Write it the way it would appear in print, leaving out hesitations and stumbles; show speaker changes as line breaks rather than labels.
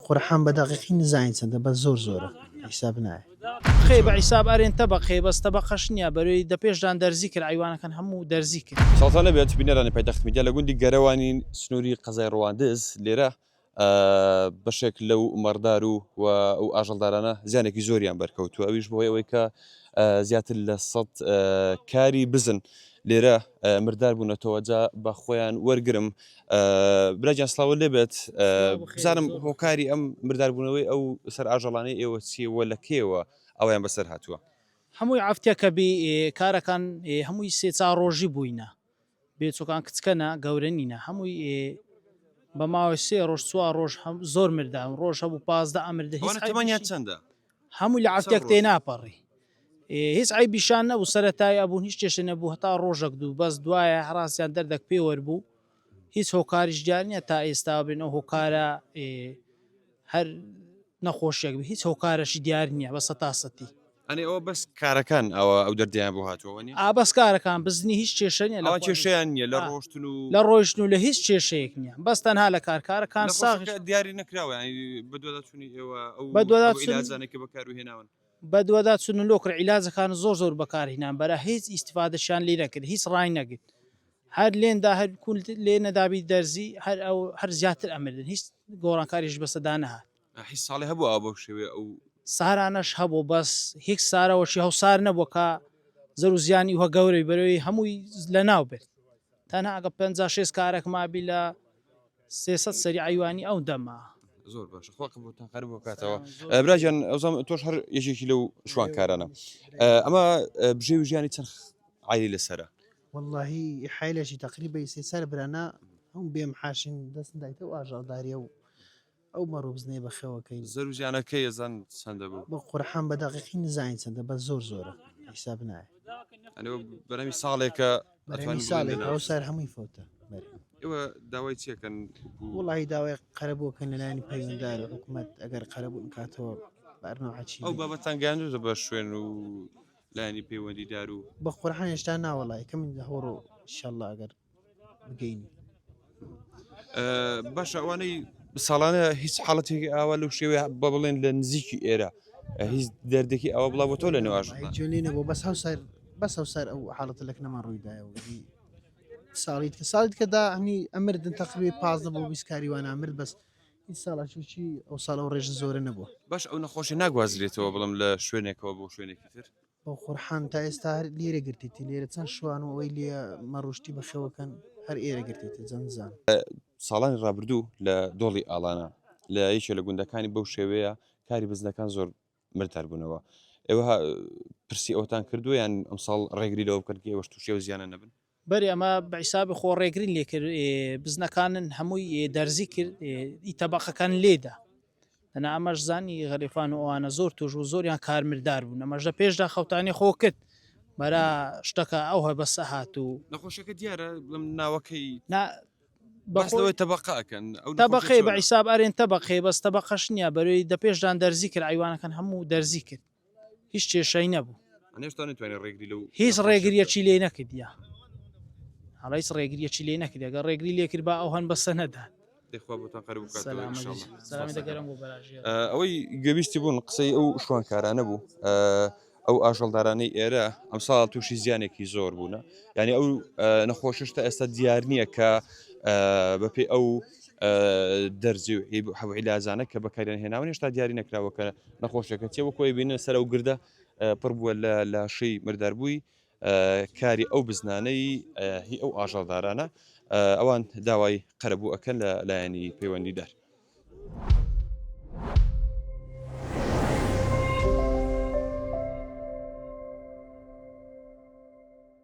قورحان بە دەقیقی نزانین چەندە بە زۆرە حیساب نایە.
خێ بە حیساب ئەرێن تەبەقێ بەس تەبەقەش نییە بەروی دە پێشدان دەرزی کرد ئایوانەکان هەموو دەرزی کرد.
ساڵتانە بێت بینەرانی پایتەخت میدیا لە گوندی گەرەوانی سنووری قەزای ڕواندز لێرە بەشێک لەو مەردار و ئەو ئاژەڵدارانە زیانێکی زۆریان بەرکەوتووە ئەویش بۆ ئەوەی کە زیاتر لە 100 کاری بزن لێرە مردار بوونەتەوە جا بە خۆیان وەرگرم براجان سلااوە لێبێت بزانم هۆکاری ئەم مرداربوونەوەی ئەو سەر ئاژەڵانەی ئێوە چیەوە لە کێوە ئەویان بەسەر هاتووە
هەمووی ئافتێکە بی کارەکان هەمووی سێ ڕۆژی بووینە بێچۆکان کچکەنە گەورە نینە هەمووی بە ماوەی 3 ڕۆژ 4 ڕۆژ زۆر مردام ڕۆژ هەبوو 15 ئەمردە
هیچ چەندە
هەمووی لە ئافتێک تێ ناپەڕی هیچ ئایبیشان نەبوو سەرەتای ئەبوون هیچ کێشە نەبوو هەتا ڕۆژێک دوو بەس دوایە هەڕاستیان دەردەک پێوەربوو هیچ هۆکاریش دیار نییە تا ئێستا بێن ئەو هۆکارە هەر نەخۆشیێک هیچ هۆکارەشی دیار نییە بە سەتاسەتی
ئەنێ ئەوە بەس کارەکان ئەو دەردیان بۆ هاتووە
بەس کارەکان بزنی هیچ کێشە نیە
لە کێشیان نیە لە ڕۆشتن و
لە ڕۆیشتن و لە هیچ کێشەیەک نییە بەس تەنها لە کارەکان ساغ
دیاری نەکراوە بەدواداچوونی ئێوە ئەوزانێکی بەکارهێناون
بەدووەدا چون لۆکر عیلاجەکان زۆر بەکارهێنان بەرە هیچ ئیسیفادەشان لێ نەکرد هیچ ڕای نەگرت هەر لێندا هەر لێ نەدابی دەرزی هەر زیاتر ئەمردن هیچ گۆڕانکاریش بەسەدا نەهات
هیچ ساڵی هەبوو ئەو بەو شێوێ ئەو
سارانەش هەبوو بەس هیچ سارەوەشی هەوسار نەبووە کە زەر و زیانی وە گەورەی بەرەوەی هەمووی لە ناو بێت تەنها ئەگە 56 کارێک مابی لە 300 سەری ئایوانی ئەو دەما
زۆر باشە خۆ بۆتان قەر بۆ کاتەوە براجان ئەوزانم تۆش هەر یەکێکی لەو شوانکارانە ئەمە بژێ و ژیانی چەند عایلی لەسەرە
واللهی حیلەشی تقریبا سێ برانە ئەم بێم حاشین دەست دایتە و ئاژەڵداریە و ئەو مەڕوو بزنێ بەخەوەکەی
زەر و ژیانەکەی ێزان چەندە بوو
بە قورحان بە دەقیقی نزانین چەندە بە زۆرە حیساب نایە
بەرەمی ساڵێکە
ساڵێک ئەو سەر هەمووی فۆتە
ئێوە داوای چیەکەن
وڵی داوای قەرەبووکەن لەلایانی پەیوەنددار حکوومەت ئەگەر قەرەبوون کاتەوە بەرنەوەچی
ئەو بابەتان گەاندوە بە شوێن و لایانی پەیوەندیدار و
بە قورحان هێشتا ناوەڵی کەم هەوڕ و شەڵە ئەگەر بگەینی
باشە ئەوانەی ساڵانە هیچ حاڵەتێکی ئاوا لەو شێوێ بە بڵێن لە نزیکی ئێرە هیچ دەردێکی ئەوە بڵاو بۆ تۆ لە
نێواژێنە بۆ بەس هەوسەر ئەو حاڵەتە لەک نەمان ڕوویدایە و ساڵیت کەدا هەنی ئەمردن تەقریبی 15 بۆ 20 کاریوان ئامرد بەس هیچ ساڵاچی ئەو ساڵ و ڕێژ زۆرە نەبووە
باش ئەو نەخۆشی ناگوازرێتەوە بڵم لە شوێنێکەوە بۆ شوێنێکی تر
بۆ قورحان تا ئێستا هەر لێرە گرتێتی لێرە چەند شوان و ئەوەی لێ مەڕۆشتی بەخەوەکەن هەر ئێرە گرتێتی جەنزان
ساڵانی ڕابردوو لە دۆڵی ئاڵانە لە یەکێ لە گوندەکانی بەو شێوەیە کاری بزنەکان زۆر مردار بوونەوە ئێوە پرسی ئەوتان کردو یان ئەم ساڵ ڕێگری لەوە بکردکە ئێوە تووشێ زیانە نەبن
بەری ئەمە بەعیسابی خۆ ڕێگرین لێ کرد بزنەکانن هەمووی دەرزی کرد ئیتەباقەکان لێدا لەنا ئەمەش زانی غەریفان و ئەوانە زۆر توش و زۆریان کارمردار بوون ئەمەژە پێشدا خەوتانی خۆ کرد بەرا شتەکە ئەو هە بەسە هات و
نەخۆشەکە دیارە بڵم ناوەکەی
بەخۆی
تەبقاکەن
تەبقەی بە حیساب ئەرێن تەبقێ بەس تەبقەش نییە بەروی دە پێشدان دەرزی کرد ئایوانەکان هەموو دەرزی کرد هیچ کێشەی نەبوو هیچ ڕێگریەکی لێ نەکردە هەڵیس ڕێگریەکی لێ نەکرد ئەگەر ڕێگری لێ کرد بە ئەو هەن بەسە نەدات
ئەوەی گەویستی بوون قسەی ئەو شوانکارانە بوو ئەو ئاژەڵدارانەی ئێرە ئەم ساڵ تووشی زیانێکی زۆر بوونە یعنی ئەو نەخۆششتە ئێستا دیار نییە کە بەپێ ئەو دەرزی و حەوعیلازانە کە بەکاریان هێناون هێشتا دیاری نەکراوە کە نەخۆشەکە چێوە کۆی بینە سەر ئەو گردە پڕ بووە لە لاشەی مرداربووی کاری ئەو بزنانەی هی ئەو ئاژەڵدارانە ئەوان داوای قەرەبوو ئەکەن لە لایەنی پەیوەندیدار